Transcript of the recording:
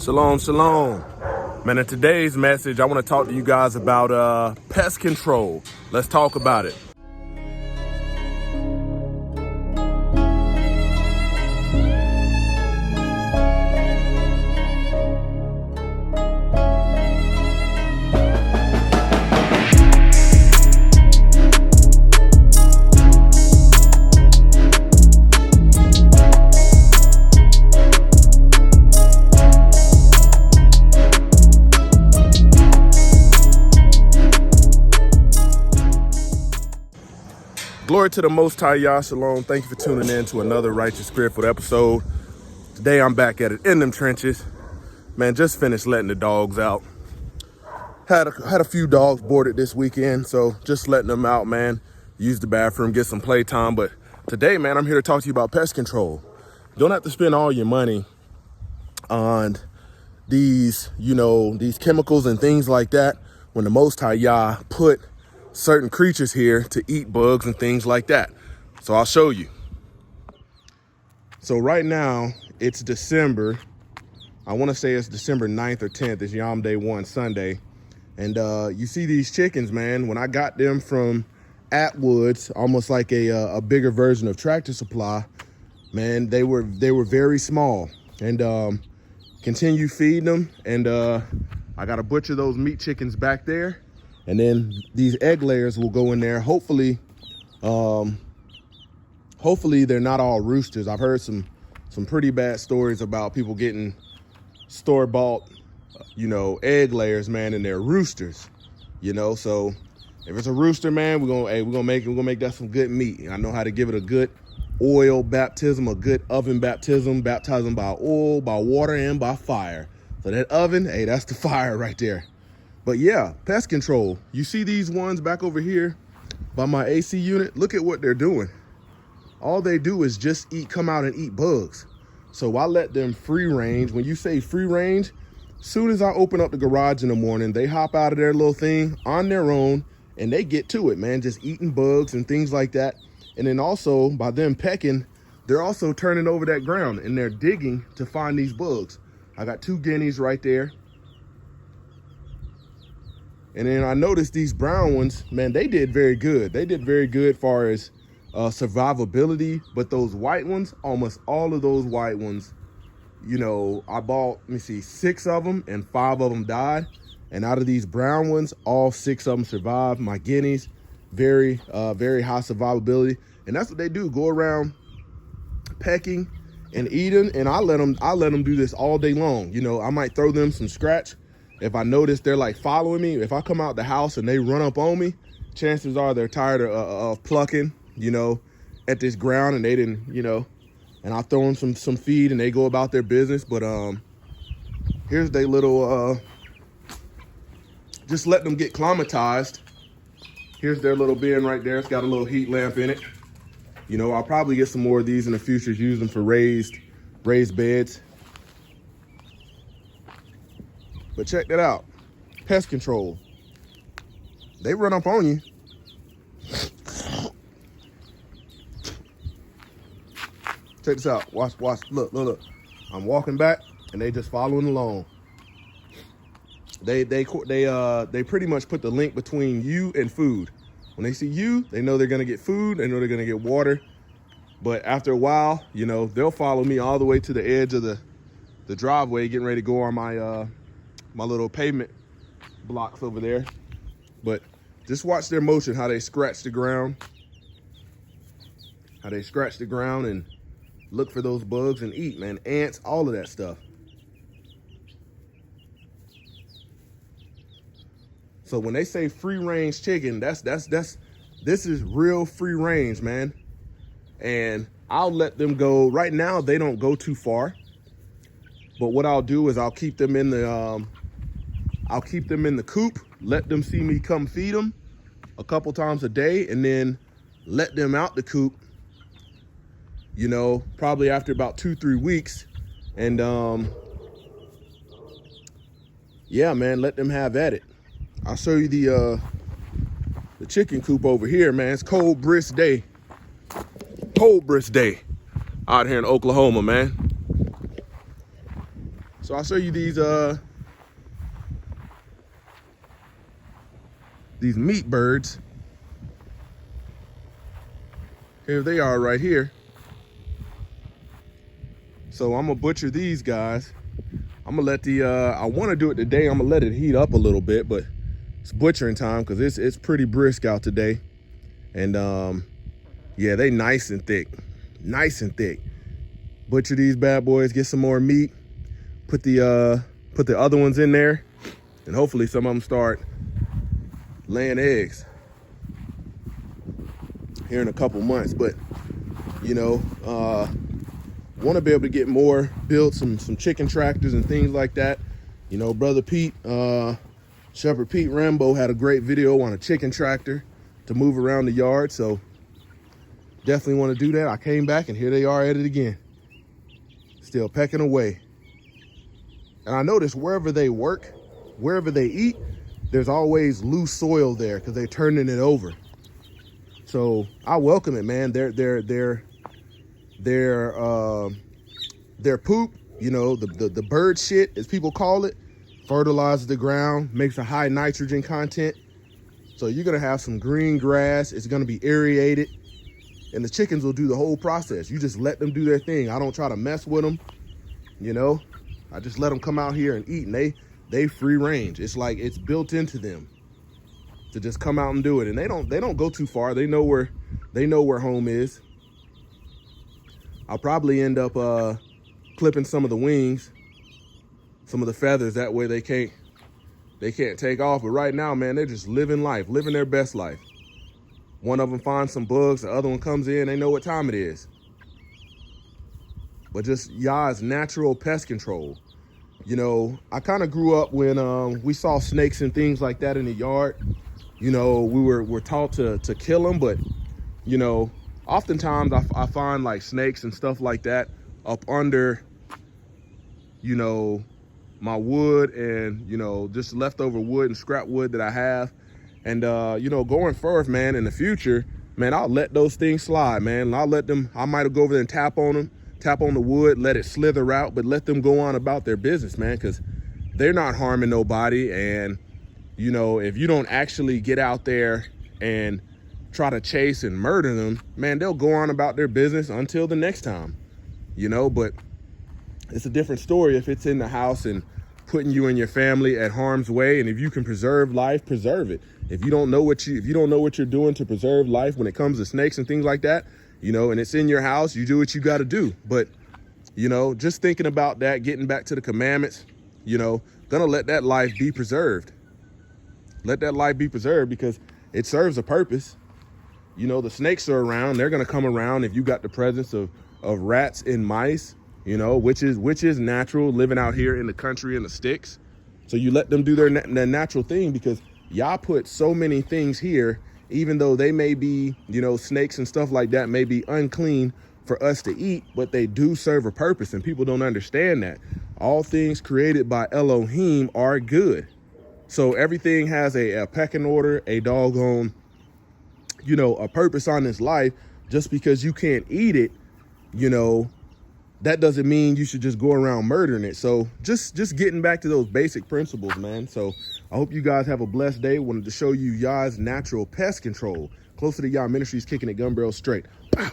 Shalom, shalom. Man, in today's message, I want to talk to you guys about pest control. Let's talk about it. Glory to the Most High, Yah, shalom. Thank you for tuning in to another Righteous Spirit episode. Today I'm back at it in them trenches. Man, just finished letting the dogs out. Had a few dogs boarded this weekend, so just letting them out, man. Use the bathroom, get some playtime. But today, man, I'm here to talk to you about pest control. You don't have to spend all your money on these, these chemicals and things like that when the Most High, Yah, put certain creatures here to eat bugs and things like that. So I'll show you. So right now it's December. I want to say it's December 9th or 10th. It's Yom Day 1 Sunday. And you see these chickens, man, when I got them from Atwood's, almost like a bigger version of Tractor Supply, man, they were very small. And continue feeding them. And I got to butcher those meat chickens back there. And then these egg layers will go in there. Hopefully they're not all roosters. I've heard some pretty bad stories about people getting store-bought, egg layers, man, and they're roosters. So if it's a rooster, man, we're gonna make that some good meat. I know how to give it a good oil baptism, a good oven baptism, baptizing by oil, by water, and by fire. So that oven, hey, that's the fire right there. But yeah, pest control. You see these ones back over here by my AC unit? Look at what they're doing. All they do is just come out and eat bugs. So I let them free range. When you say free range, soon as I open up the garage in the morning, they hop out of their little thing on their own and they get to it, man, just eating bugs and things like that. And then also by them pecking, they're also turning over that ground and they're digging to find these bugs. I got 2 guineas right there. And then I noticed these brown ones, man, they did very good. They did very good as far as survivability. But those white ones, almost all of those white ones, I bought, 6 of them and 5 of them died. And out of these brown ones, all 6 of them survived. My guineas, very high survivability. And that's what they do, go around pecking and eating. And I let them do this all day long. I might throw them some scratch. If I notice they're like following me, if I come out the house and they run up on me, chances are they're tired of plucking, at this ground and they didn't, and I'll throw them some feed and they go about their business. But here's their little, just let them get climatized. Here's their little bin right there. It's got a little heat lamp in it. I'll probably get some more of these in the future, use them for raised beds. But check that out, pest control. They run up on you. Check this out, watch, look. I'm walking back and they just following along. They pretty much put the link between you and food. When they see you, they know they're gonna get food, they know they're gonna get water. But after a while, they'll follow me all the way to the edge of the driveway, getting ready to go on my little pavement blocks over there. But just watch their motion, how they scratch the ground. And look for those bugs and eat, man. Ants, all of that stuff. So when they say free range chicken, this is real free range, man. And I'll let them go. Right now, they don't go too far. But what I'll do is I'll keep them in the coop, let them see me come feed them a couple times a day, and then let them out the coop, probably after about 2-3 weeks. And yeah, man, let them have at it. I'll show you the chicken coop over here, man. It's cold, brisk day out here in Oklahoma, man. So I'll show you these meat birds. Here they are right here. So I'm gonna butcher these guys. I'm gonna let the, I wanna do it today. I'm gonna let it heat up a little bit, but it's butchering time because it's pretty brisk out today. And yeah, they nice and thick, nice and thick. Butcher these bad boys, get some more meat, put the other ones in there, and hopefully some of them start laying eggs here in a couple months. But you know, want to be able to get more, build some chicken tractors and things like that. You know, brother Pete, Shepherd Pete Rambo had a great video on a chicken tractor to move around the yard. So definitely want to do that. I came back and here they are at it again, still pecking away. And I notice wherever they work, wherever they eat, there's always loose soil there because they're turning it over. So I welcome it, man. Their poop, you know, the bird shit, as people call it, fertilizes the ground, makes a high nitrogen content. So you're gonna have some green grass. It's gonna be aerated, and the chickens will do the whole process. You just let them do their thing. I don't try to mess with them, you know. I just let them come out here and eat, and they free range. It's like it's built into them to just come out and do it. And they don't go too far. They know where home is. I'll probably end up clipping some of the wings, some of the feathers. That way they can't take off. But right now, man, they're just living life, living their best life. One of them finds some bugs, the other one comes in, they know what time it is. But just y'all's natural pest control. You know, I kind of grew up when we saw snakes and things like that in the yard. You know, we're taught to kill them, but you know, oftentimes I find like snakes and stuff like that up under, you know, my wood and, you know, just leftover wood and scrap wood that I have. And, you know, going forth, man, in the future, man, I'll let those things slide, man. I'll let them, I might go over there and tap on them, tap on the wood, let it slither out, but let them go on about their business, man, because they're not harming nobody. And, you know, if you don't actually get out there and try to chase and murder them, man, they'll go on about their business until the next time, you know. But it's a different story if it's in the house and putting you and your family at harm's way. And if you can preserve life, preserve it. If you don't know what you're doing to preserve life when it comes to snakes and things like that, you know, and it's in your house, you do what you got to do. But, you know, just thinking about that, getting back to the commandments, you know, gonna let that life be preserved. Let that life be preserved because it serves a purpose. You know, the snakes are around, they're gonna come around if you got the presence of rats and mice, you know, which is natural living out here in the country in the sticks. So you let them do their natural thing because y'all put so many things here, even though they may be, you know, snakes and stuff like that may be unclean for us to eat, but they do serve a purpose, and people don't understand that. All things created by Elohim are good. So everything has a pecking order, a doggone, you know, a purpose on this life. Just because you can't eat it, you know, that doesn't mean you should just go around murdering it. So just getting back to those basic principles, man. So I hope you guys have a blessed day. Wanted to show you y'all's natural pest control. Closer to y'all ministries, kicking it gun barrel straight. Pow!